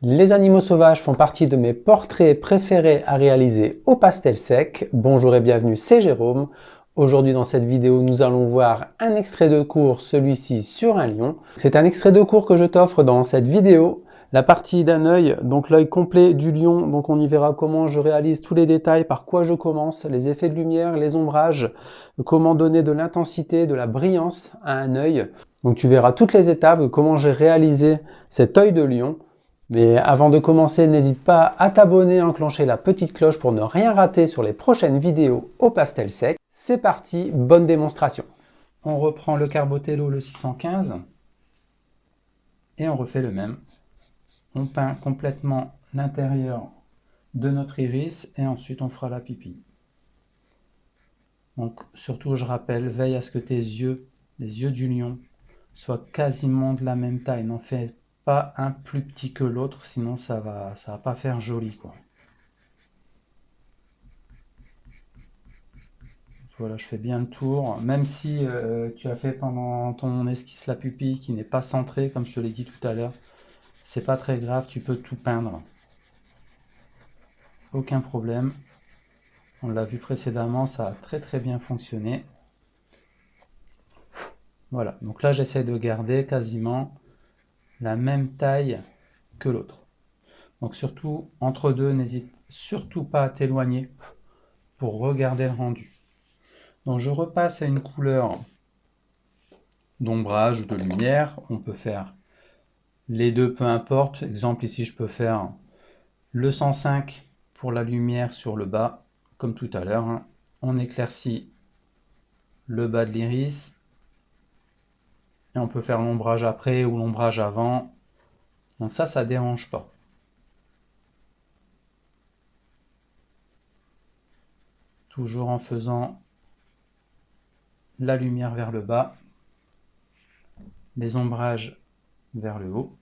Les animaux sauvages font partie de mes portraits préférés à réaliser au pastel sec. Bonjour et bienvenue, c'est Jérôme. Aujourd'hui dans cette vidéo, nous allons voir un extrait de cours, celui-ci sur un lion. C'est un extrait de cours que je t'offre dans cette vidéo. La partie d'un œil, donc l'œil complet du lion, donc on y verra comment je réalise tous les détails, par quoi je commence, les effets de lumière, les ombrages, comment donner de l'intensité, de la brillance à un œil. Donc tu verras toutes les étapes, comment j'ai réalisé cet œil de lion. Mais avant de commencer, n'hésite pas à t'abonner, à enclencher la petite cloche pour ne rien rater sur les prochaines vidéos au pastel sec. C'est parti, bonne démonstration. On reprend le Carbotello, le 615, et on refait le même. On peint complètement l'intérieur de notre iris et ensuite on fera la pupille. Donc surtout, je rappelle, veille à ce que tes yeux, les yeux du lion, soient quasiment de la même taille. N'en fais pas un plus petit que l'autre, sinon ça va pas faire joli, quoi. Voilà, je fais bien le tour. Même si tu as fait pendant ton esquisse la pupille qui n'est pas centrée, comme je te l'ai dit tout à l'heure, c'est pas très grave, tu peux tout peindre. Aucun problème. On l'a vu précédemment, ça a très bien fonctionné. Voilà, donc là j'essaie de garder quasiment la même taille que l'autre. Donc surtout, entre deux, n'hésite surtout pas à t'éloigner pour regarder le rendu. Donc je repasse à une couleur d'ombrage ou de lumière. On peut faire les deux, peu importe. Exemple, ici je peux faire le 105 pour la lumière sur le bas, comme tout à l'heure. On éclaircit le bas de l'iris. Et on peut faire l'ombrage après ou l'ombrage avant. Donc ça dérange pas. Toujours en faisant la lumière vers le bas, les ombrages vers le haut.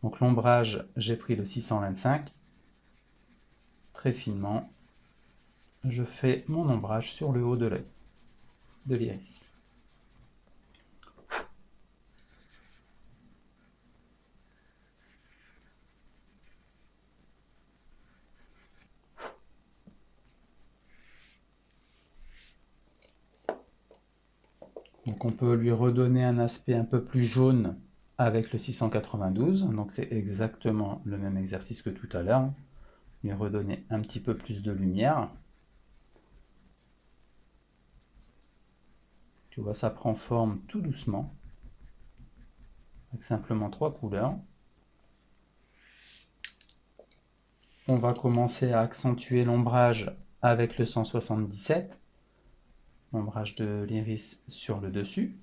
Donc l'ombrage, j'ai pris le 625. Très finement, je fais mon ombrage sur le haut de l'œil, de l'iris. Donc on peut lui redonner un aspect un peu plus jaune avec le 692. Donc c'est exactement le même exercice que tout à l'heure. Lui redonner un petit peu plus de lumière. Tu vois, ça prend forme tout doucement, avec simplement 3 couleurs. On va commencer à accentuer l'ombrage avec le 177. Ombrage de l'iris sur le dessus.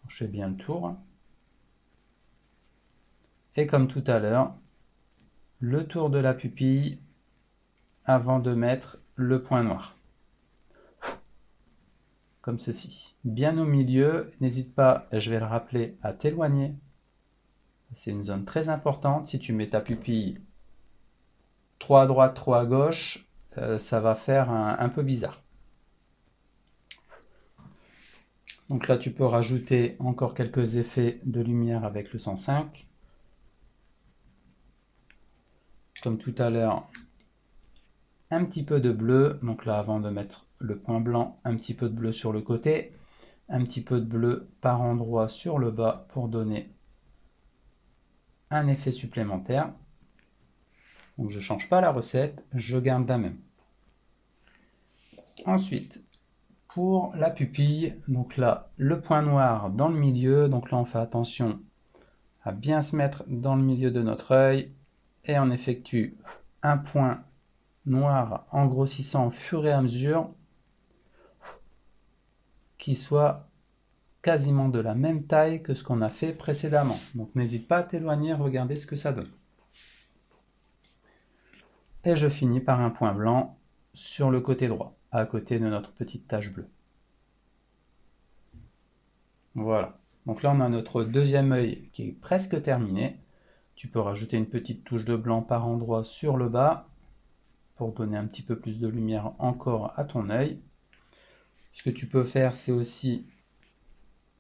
Je fais bien le tour. Et comme tout à l'heure, le tour de la pupille avant de mettre le point noir. Comme ceci. Bien au milieu, n'hésite pas, je vais le rappeler, à t'éloigner. C'est une zone très importante. Si tu mets ta pupille trop à droite, trop à gauche, ça va faire un peu bizarre. Donc là, tu peux rajouter encore quelques effets de lumière avec le 105. Comme tout à l'heure, un petit peu de bleu. Donc là, avant de mettre le point blanc, un petit peu de bleu sur le côté. Un petit peu de bleu par endroit sur le bas pour donner un effet supplémentaire. Donc je ne change pas la recette, je garde la même. Ensuite, pour la pupille, donc là, le point noir dans le milieu. Donc là, on fait attention à bien se mettre dans le milieu de notre œil. Et on effectue un point noir en grossissant au fur et à mesure qui soit quasiment de la même taille que ce qu'on a fait précédemment. Donc n'hésite pas à t'éloigner, regarder ce que ça donne. Et je finis par un point blanc sur le côté droit, à côté de notre petite tache bleue. Voilà. Donc là, on a notre deuxième œil qui est presque terminé. Tu peux rajouter une petite touche de blanc par endroit sur le bas pour donner un petit peu plus de lumière encore à ton œil. Ce que tu peux faire, c'est aussi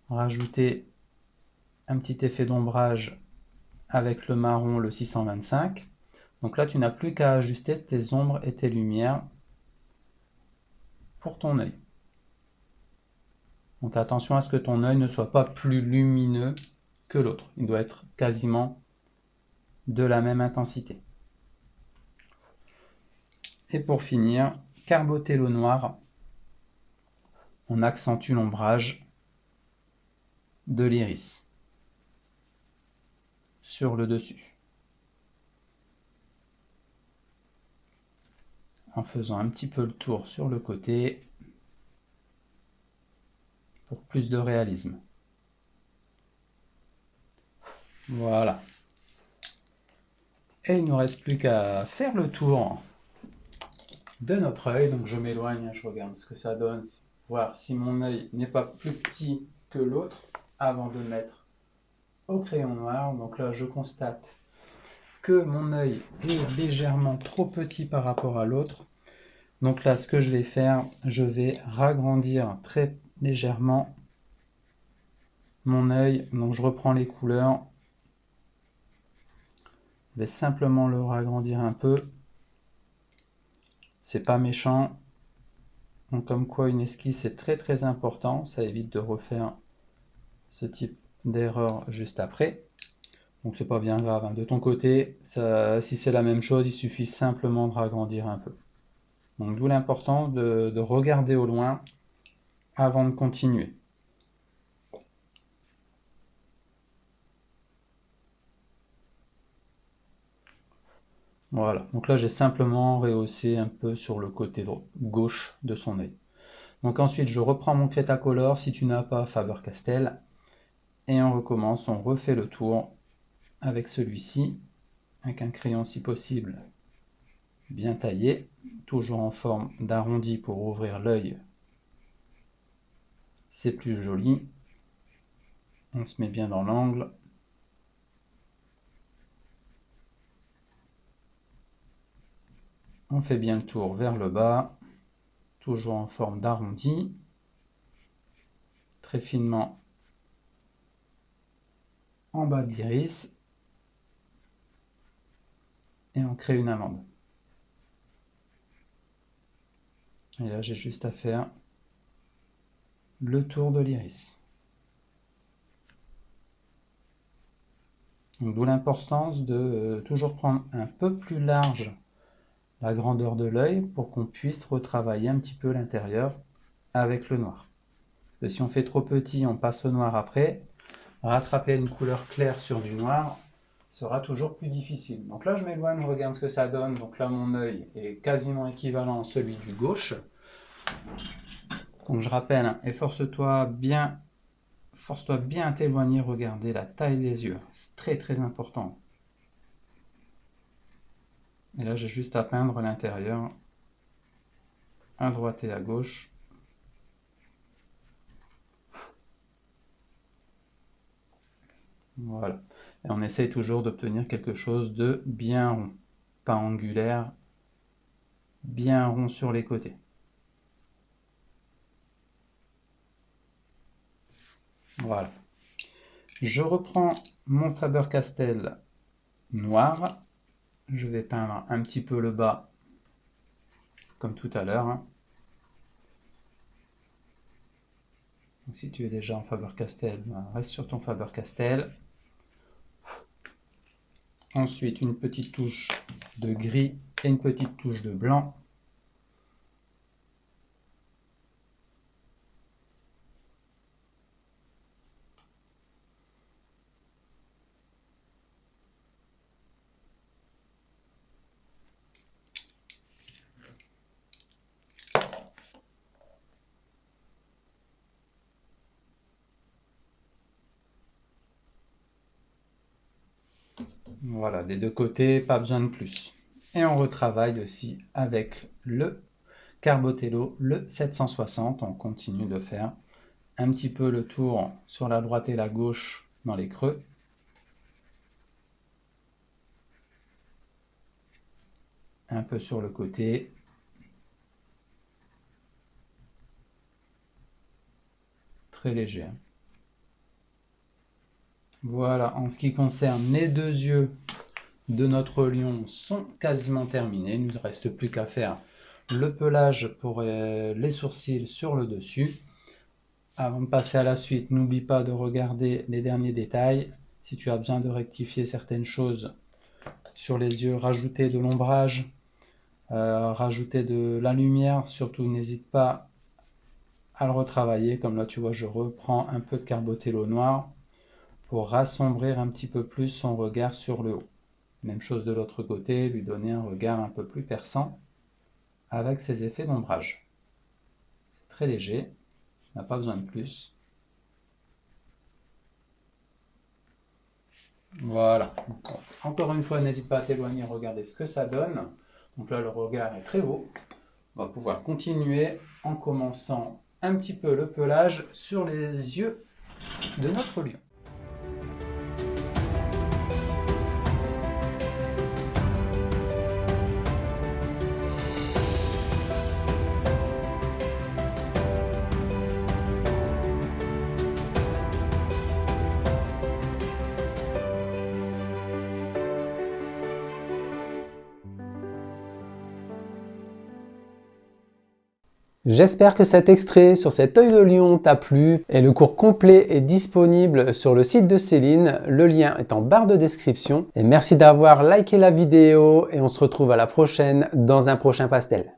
rajouter un petit effet d'ombrage avec le marron, le 625. Donc là, tu n'as plus qu'à ajuster tes ombres et tes lumières pour ton œil. Donc attention à ce que ton œil ne soit pas plus lumineux que l'autre. Il doit être quasiment de la même intensité. Et pour finir, carboter le noir. On accentue l'ombrage de l'iris sur le dessus. En faisant un petit peu le tour sur le côté pour plus de réalisme. Voilà. Et il ne nous reste plus qu'à faire le tour de notre œil. Donc je m'éloigne, je regarde ce que ça donne, voir si mon œil n'est pas plus petit que l'autre avant de le mettre au crayon noir. Donc là je constate que mon œil est légèrement trop petit par rapport à l'autre. Donc là ce que je vais faire, je vais ragrandir très légèrement mon œil. Donc je reprends les couleurs. Je vais simplement le ragrandir un peu. C'est pas méchant. Donc comme quoi une esquisse c'est très important. Ça évite de refaire ce type d'erreur juste après. Donc c'est pas bien grave. Hein. De ton côté, ça, si c'est la même chose, il suffit simplement de ragrandir un peu. Donc d'où l'importance de regarder au loin avant de continuer. Voilà, donc là j'ai simplement rehaussé un peu sur le côté gauche de son œil. Donc ensuite je reprends mon Cretacolor, si tu n'as pas Faber-Castell, et on recommence, on refait le tour avec celui-ci, avec un crayon si possible bien taillé, toujours en forme d'arrondi pour ouvrir l'œil, c'est plus joli. On se met bien dans l'angle. On fait bien le tour vers le bas, toujours en forme d'arrondi, très finement en bas de l'iris, et on crée une amande. Et là j'ai juste à faire le tour de l'iris. D'où l'importance de toujours prendre un peu plus large la grandeur de l'œil pour qu'on puisse retravailler un petit peu l'intérieur avec le noir. Parce que si on fait trop petit, on passe au noir après. Rattraper une couleur claire sur du noir sera toujours plus difficile. Donc là je m'éloigne, je regarde ce que ça donne. Donc là mon œil est quasiment équivalent à celui du gauche. Donc je rappelle, et force-toi bien à t'éloigner, regarder la taille des yeux. C'est très important. Et là j'ai juste à peindre l'intérieur à droite et à gauche. Voilà. Et on essaye toujours d'obtenir quelque chose de bien rond. Pas angulaire, bien rond sur les côtés. Voilà. Je reprends mon Faber-Castell noir. Je vais peindre un petit peu le bas, comme tout à l'heure. Donc si tu es déjà en Faber-Castell, reste sur ton Faber-Castell. Ensuite, une petite touche de gris et une petite touche de blanc. Voilà, des deux côtés, pas besoin de plus. Et on retravaille aussi avec le Carbotello, le 760. On continue de faire un petit peu le tour sur la droite et la gauche dans les creux. Un peu sur le côté. Très léger. Voilà, en ce qui concerne les deux yeux de notre lion sont quasiment terminés. Il ne nous reste plus qu'à faire le pelage pour les sourcils sur le dessus. Avant de passer à la suite, n'oublie pas de regarder les derniers détails. Si tu as besoin de rectifier certaines choses sur les yeux, rajouter de l'ombrage, rajouter de la lumière, surtout n'hésite pas à le retravailler. Comme là tu vois, je reprends un peu de Carbotello noir pour rassombrir un petit peu plus son regard sur le haut. Même chose de l'autre côté, lui donner un regard un peu plus perçant avec ses effets d'ombrage. Très léger, on n'a pas besoin de plus. Voilà. Donc, encore une fois, n'hésite pas à t'éloigner, regarder ce que ça donne. Donc là, le regard est très beau. On va pouvoir continuer en commençant un petit peu le pelage sur les yeux de notre lion. J'espère que cet extrait sur cet œil de lion t'a plu et le cours complet est disponible sur le site de Céline. Le lien est en barre de description. Et merci d'avoir liké la vidéo et on se retrouve à la prochaine dans un prochain pastel.